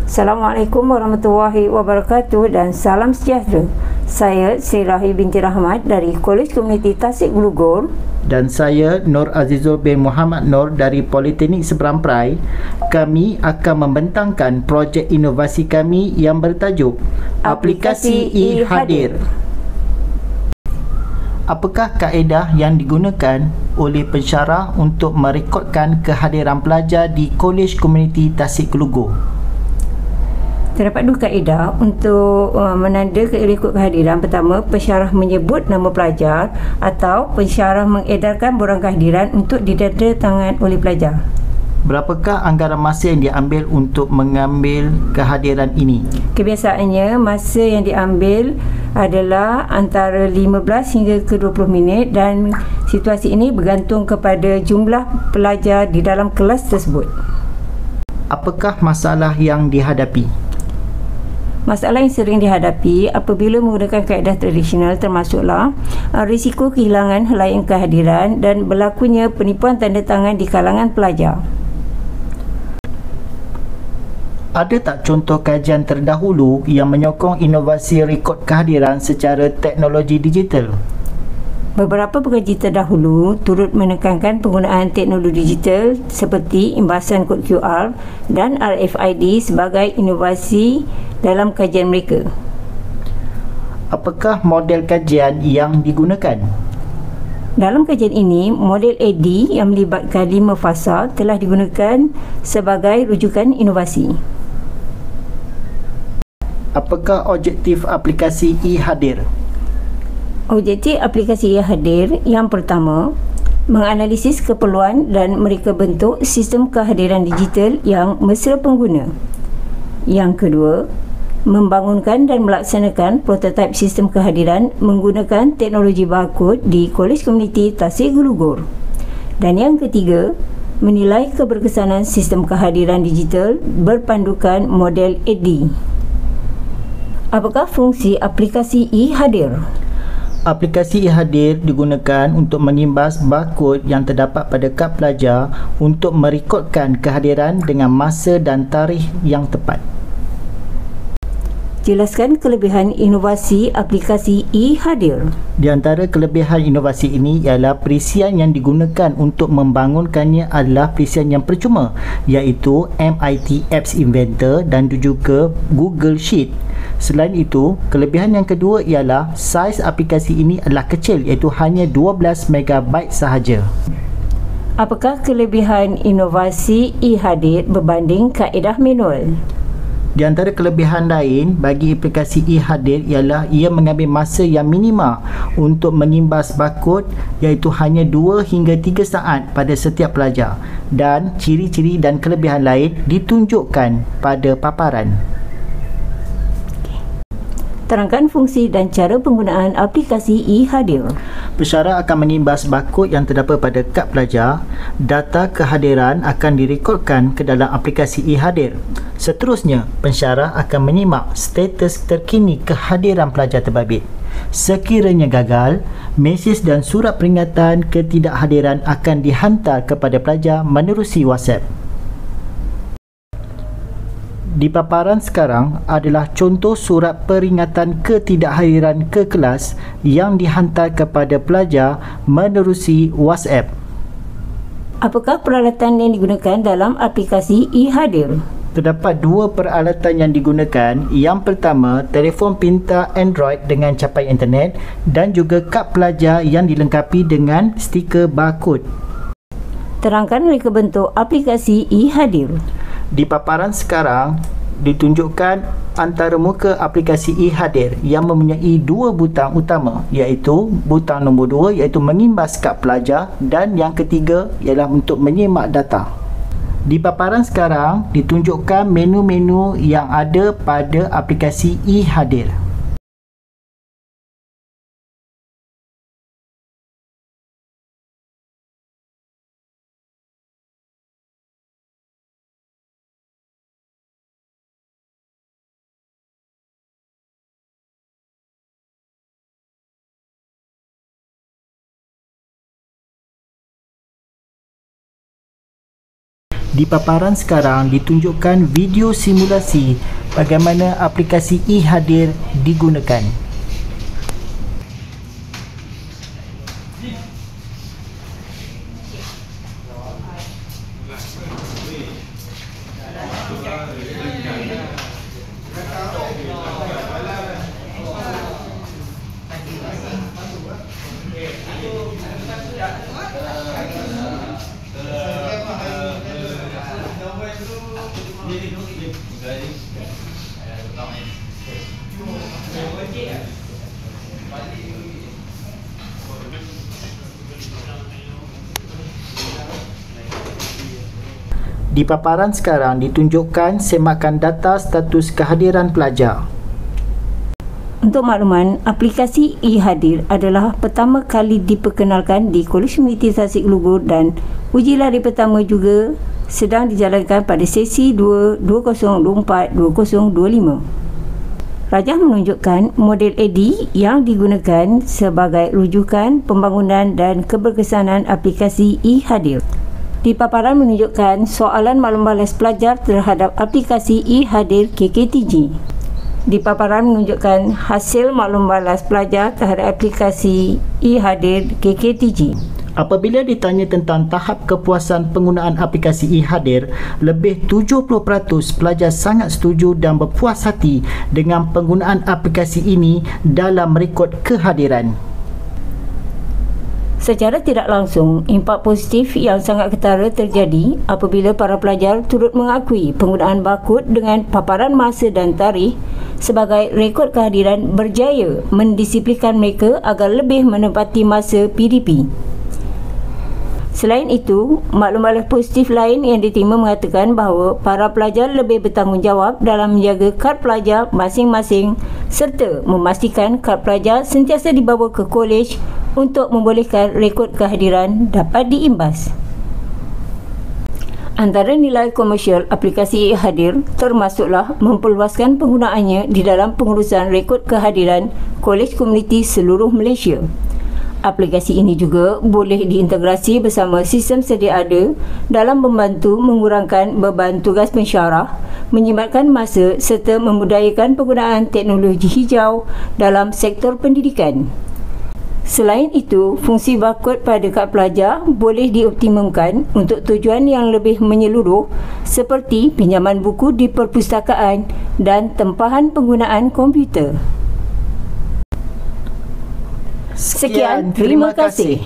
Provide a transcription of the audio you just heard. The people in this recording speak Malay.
Assalamualaikum warahmatullahi wabarakatuh dan salam sejahtera. Saya Sri Rahim binti Rahmat dari Kolej Komuniti Tasik Glugor. Dan saya Nur Azizul bin Muhammad Nur dari Politeknik Seberamperai. Kami akan membentangkan projek inovasi kami yang bertajuk Aplikasi e-Hadir. Apakah kaedah yang digunakan oleh pensyarah untuk merekodkan kehadiran pelajar di Kolej Komuniti Tasik Glugor? Terdapat dua kaedah untuk menanda rekod kehadiran. Pertama, pensyarah menyebut nama pelajar atau pensyarah mengedarkan borang kehadiran untuk ditandatangan oleh pelajar. Berapakah anggaran masa yang diambil untuk mengambil kehadiran ini? Kebiasaannya, masa yang diambil adalah antara 15 hingga ke 20 minit dan situasi ini bergantung kepada jumlah pelajar di dalam kelas tersebut. Apakah masalah yang dihadapi? Masalah yang sering dihadapi apabila menggunakan kaedah tradisional termasuklah risiko kehilangan helaian kehadiran dan berlakunya penipuan tanda tangan di kalangan pelajar. Ada tak contoh kajian terdahulu yang menyokong inovasi rekod kehadiran secara teknologi digital? Beberapa pengkaji terdahulu turut menekankan penggunaan teknologi digital seperti imbasan kod QR dan RFID sebagai inovasi dalam kajian mereka. Apakah model kajian yang digunakan? Dalam kajian ini, model AD yang melibatkan 5 fasa telah digunakan sebagai rujukan inovasi. Apakah objektif aplikasi e-Hadir? Objektif aplikasi e-Hadir yang pertama, menganalisis keperluan dan mereka bentuk sistem kehadiran digital yang mesra pengguna. Yang kedua, membangunkan dan melaksanakan prototipe sistem kehadiran menggunakan teknologi barcode di Kolej Komuniti Tasik Glugor. Dan yang ketiga, menilai keberkesanan sistem kehadiran digital berpandukan model AD. Apakah fungsi aplikasi e-Hadir? Aplikasi e-Hadir digunakan untuk mengimbas barkod yang terdapat pada kad pelajar untuk merekodkan kehadiran dengan masa dan tarikh yang tepat. Jelaskan kelebihan inovasi aplikasi e-Hadir. Di antara kelebihan inovasi ini ialah perisian yang digunakan untuk membangunkannya adalah perisian yang percuma, iaitu MIT Apps Inventor dan juga Google Sheet. Selain itu, kelebihan yang kedua ialah saiz aplikasi ini adalah kecil, iaitu hanya 12 MB sahaja. Apakah kelebihan inovasi e-Hadir berbanding kaedah manual? Di antara kelebihan lain bagi aplikasi e-Hadir ialah ia mengambil masa yang minima untuk mengimbas barkod, iaitu hanya 2 hingga 3 saat pada setiap pelajar, dan ciri-ciri dan kelebihan lain ditunjukkan pada paparan. Terangkan fungsi dan cara penggunaan aplikasi e-Hadir. Pensyarah akan mengimbas barkod yang terdapat pada kad pelajar. Data kehadiran akan direkodkan ke dalam aplikasi e-Hadir. Seterusnya, pensyarah akan menyimak status terkini kehadiran pelajar terbabit. Sekiranya gagal, mesej dan surat peringatan ketidakhadiran akan dihantar kepada pelajar menerusi WhatsApp. Di paparan sekarang adalah contoh surat peringatan ketidakhadiran ke kelas yang dihantar kepada pelajar menerusi WhatsApp. Apakah peralatan yang digunakan dalam aplikasi e-Hadir? Terdapat 2 peralatan yang digunakan. Yang pertama, telefon pintar Android dengan capai internet dan juga kad pelajar yang dilengkapi dengan stiker barcode. Terangkan reka bentuk aplikasi e-Hadir. Di paparan sekarang ditunjukkan antara muka aplikasi e-Hadir yang mempunyai 2 butang utama, iaitu butang nombor 2 iaitu mengimbas kad pelajar dan yang ketiga ialah untuk menyimak data. Di paparan sekarang ditunjukkan menu-menu yang ada pada aplikasi e-Hadir. Di paparan sekarang ditunjukkan video simulasi bagaimana aplikasi e-Hadir digunakan. Di paparan sekarang ditunjukkan semakan data status kehadiran pelajar. Untuk makluman, aplikasi e-Hadir adalah pertama kali diperkenalkan di Kolej Komuniti Tasik Lugur dan uji lari pertama juga sedang dijalankan pada sesi 2024-2025. Rajah menunjukkan model AD yang digunakan sebagai rujukan pembangunan dan keberkesanan aplikasi e-Hadir. Di paparan menunjukkan soalan maklum balas pelajar terhadap aplikasi e-Hadir KKTG. Di paparan menunjukkan hasil maklum balas pelajar terhadap aplikasi e-Hadir KKTG. Apabila ditanya tentang tahap kepuasan penggunaan aplikasi e-Hadir, lebih 70% pelajar sangat setuju dan berpuas hati dengan penggunaan aplikasi ini dalam rekod kehadiran. Secara tidak langsung, impak positif yang sangat ketara terjadi apabila para pelajar turut mengakui penggunaan barkod dengan paparan masa dan tarikh sebagai rekod kehadiran berjaya mendisiplinkan mereka agar lebih menepati masa PDP. Selain itu, maklum balas positif lain yang diterima mengatakan bahawa para pelajar lebih bertanggungjawab dalam menjaga kad pelajar masing-masing serta memastikan kad pelajar sentiasa dibawa ke kolej untuk membolehkan rekod kehadiran dapat diimbas. Antara nilai komersial aplikasi e-Hadir termasuklah memperluaskan penggunaannya di dalam pengurusan rekod kehadiran kolej komuniti seluruh Malaysia. Aplikasi ini juga boleh diintegrasi bersama sistem sedia ada dalam membantu mengurangkan beban tugas pensyarah, menjimatkan masa serta memudayakan penggunaan teknologi hijau dalam sektor pendidikan. Selain itu, fungsi barkod pada kad pelajar boleh dioptimumkan untuk tujuan yang lebih menyeluruh seperti pinjaman buku di perpustakaan dan tempahan penggunaan komputer. Sekian, terima kasih.